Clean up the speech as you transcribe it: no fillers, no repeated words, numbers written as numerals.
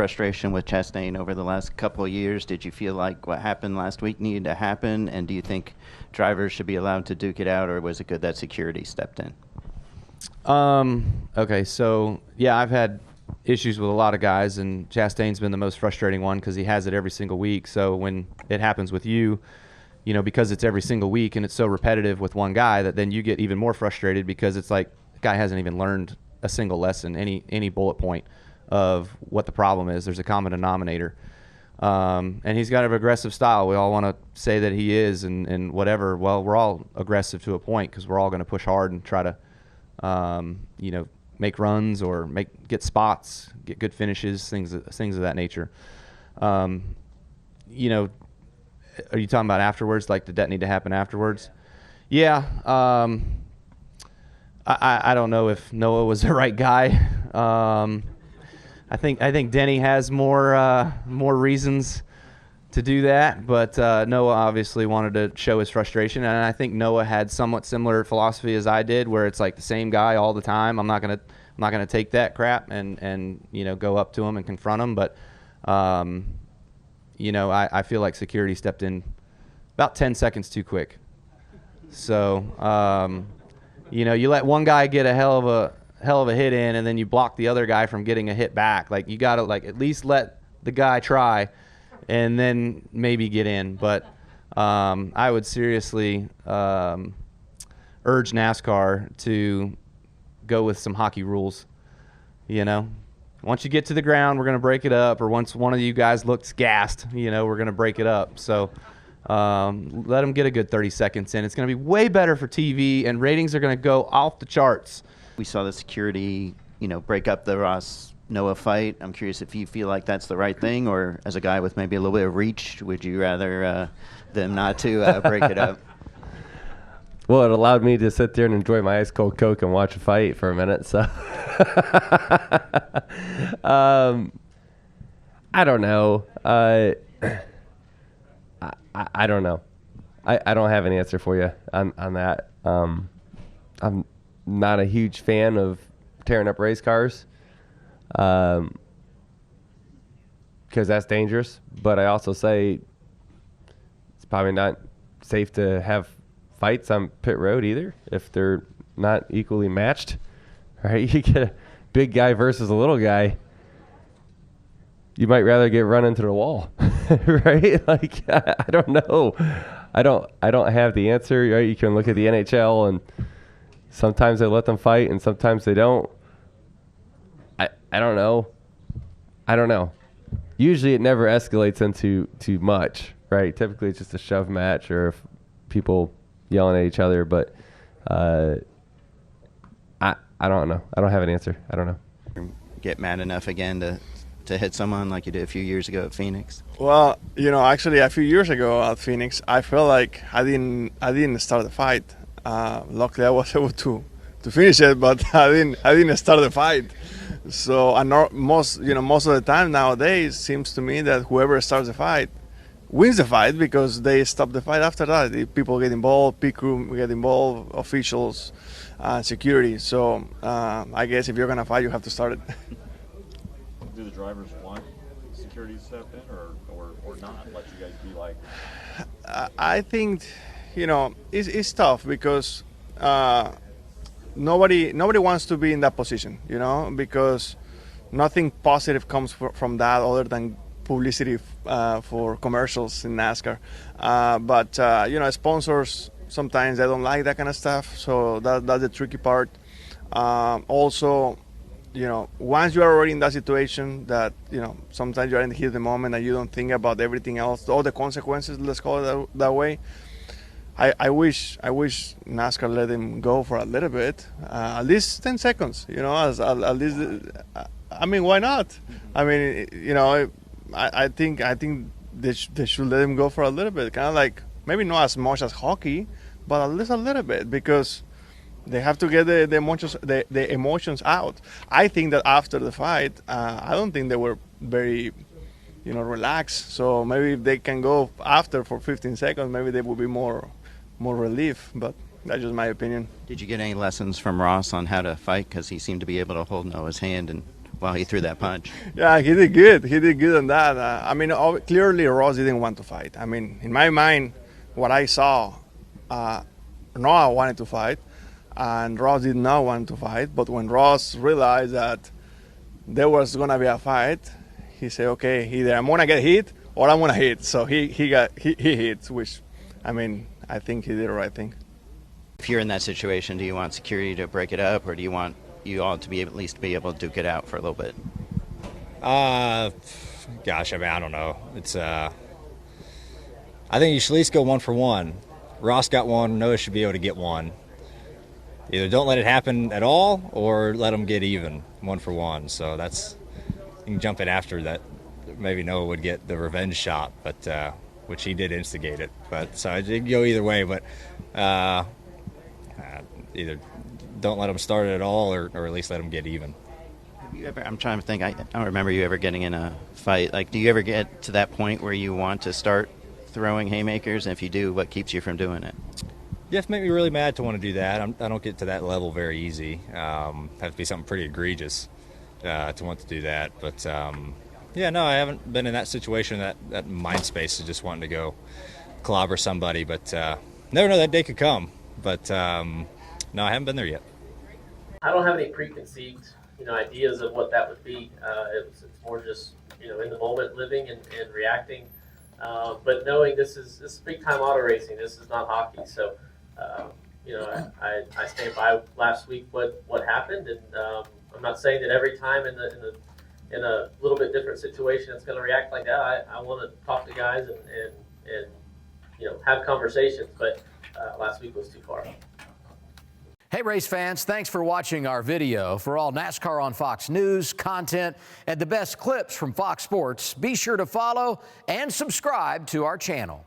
frustration with Chastain over the last couple of years. Did you feel like what happened last week needed to happen? And do you think drivers should be allowed to duke it out, or was it good that security stepped in? Okay, so, yeah, I've had issues with a lot of guys, and Chastain's been the most frustrating one because he has it every single week. So when it happens with you, because it's every single week and it's so repetitive with one guy, that then you get even more frustrated because it's like the guy hasn't even learned a single lesson, any bullet point of what the problem is. There's a common denominator. And he's got an aggressive style. We all want to say that he is and whatever. Well, we're all aggressive to a point because we're all going to push hard and try to, make runs or get spots, get good finishes, things of that nature. Are you talking about afterwards? Like, did that need to happen afterwards? Yeah. I don't know if Noah was the right guy. I think Denny has more reasons to do that, but Noah obviously wanted to show his frustration, and I think Noah had somewhat similar philosophy as I did, where it's like the same guy all the time. I'm not gonna take that crap and go up to him and confront him, but I feel like security stepped in about 10 seconds too quick. So you let one guy get a hell of a hit in, and then you block the other guy from getting a hit back. Like, you got to at least let the guy try and then maybe get in. But I would seriously urge NASCAR to go with some hockey rules. Once you get to the ground, we're going to break it up, or once one of you guys looks gassed, we're going to break it up. So let them get a good 30 seconds in. It's going to be way better for TV, and ratings are going to go off the charts. We saw the security, break up the Ross Noah fight. I'm curious if you feel like that's the right thing, or as a guy with maybe a little bit of reach, would you rather them not to break it up? Well, it allowed me to sit there and enjoy my ice cold Coke and watch a fight for a minute. So I don't know. I don't know. I don't have an answer for you on that. I'm not a huge fan of tearing up race cars because that's dangerous. But I also say it's probably not safe to have fights on pit road either if they're not equally matched. Right? You get a big guy versus a little guy, you might rather get run into the wall. Right? Like, I don't know. I don't have the answer. Right? You can look at the NHL, and sometimes they let them fight and sometimes they don't. I don't know. I don't know. Usually it never escalates into too much, right? Typically it's just a shove match or if people yelling at each other, but I don't know. I don't have an answer. I don't know. Get mad enough again to hit someone like you did a few years ago at Phoenix? Well, actually a few years ago at Phoenix, I felt like I didn't start the fight. Luckily, I was able to finish it, but I didn't start the fight. So most of the time nowadays, seems to me that whoever starts the fight wins the fight because they stop the fight after that. If people get involved, pit crew get involved, officials, security. So I guess if you're gonna fight, you have to start it. Do the drivers want security to step in, or not? Let you guys be like. I think, it's tough because nobody wants to be in that position, because nothing positive comes from that other than publicity for commercials in NASCAR. But sponsors, sometimes they don't like that kind of stuff, so that's the tricky part. Also, once you are already in that situation that, sometimes you're in the heat of the moment and you don't think about everything else, all the consequences, let's call it that way. I wish NASCAR let him go for a little bit, at least 10 seconds, at least, why not? I think they should let him go for a little bit, kind of like, maybe not as much as hockey, but at least a little bit, because they have to get the emotions out. I think that after the fight, I don't think they were very, relaxed. So maybe if they can go after for 15 seconds, maybe they will be more relief. But that's just my opinion. Did you get any lessons from Ross on how to fight? Because he seemed to be able to hold Noah's hand and while he threw that punch. Yeah, he did good. He did good on that. I mean, clearly Ross didn't want to fight. I mean, in my mind, what I saw, Noah wanted to fight, and Ross did not want to fight. But when Ross realized that there was gonna be a fight, he said, "Okay, either I'm gonna get hit or I'm gonna hit." So he hit, which, I mean, I think he did the right thing. If you're in that situation, do you want security to break it up, or do you want you all to be at least be able to duke it out for a little bit? Gosh, I mean, I don't know. It's I think you should at least go 1 for 1. Ross got one. Noah should be able to get one. Either don't let it happen at all, or let them get even 1 for 1. So that's, you can jump in after that. Maybe Noah would get the revenge shot, but which he did instigate it. But so it did go either way. But either don't let them start it at all, or at least let them get even. Have you ever, I'm trying to think. I don't remember you ever getting in a fight. Like, do you ever get to that point where you want to start throwing haymakers? And if you do, what keeps you from doing it? You have to make me really mad to want to do that. I don't get to that level very easy. Have to be something pretty egregious to want to do that. But yeah, no, I haven't been in that situation, that mind space of just wanting to go clobber somebody. But never know, that day could come. But no, I haven't been there yet. I don't have any preconceived, ideas of what that would be. It's more just, in the moment, living and reacting. But knowing this is big time auto racing. This is not hockey. So, I stand by last week what happened, and I'm not saying that every time in a little bit different situation it's going to react like that. I want to talk to guys and have conversations. But last week was too far. Hey, race fans, thanks for watching our video. For all NASCAR on Fox News, content, and the best clips from Fox Sports, be sure to follow and subscribe to our channel.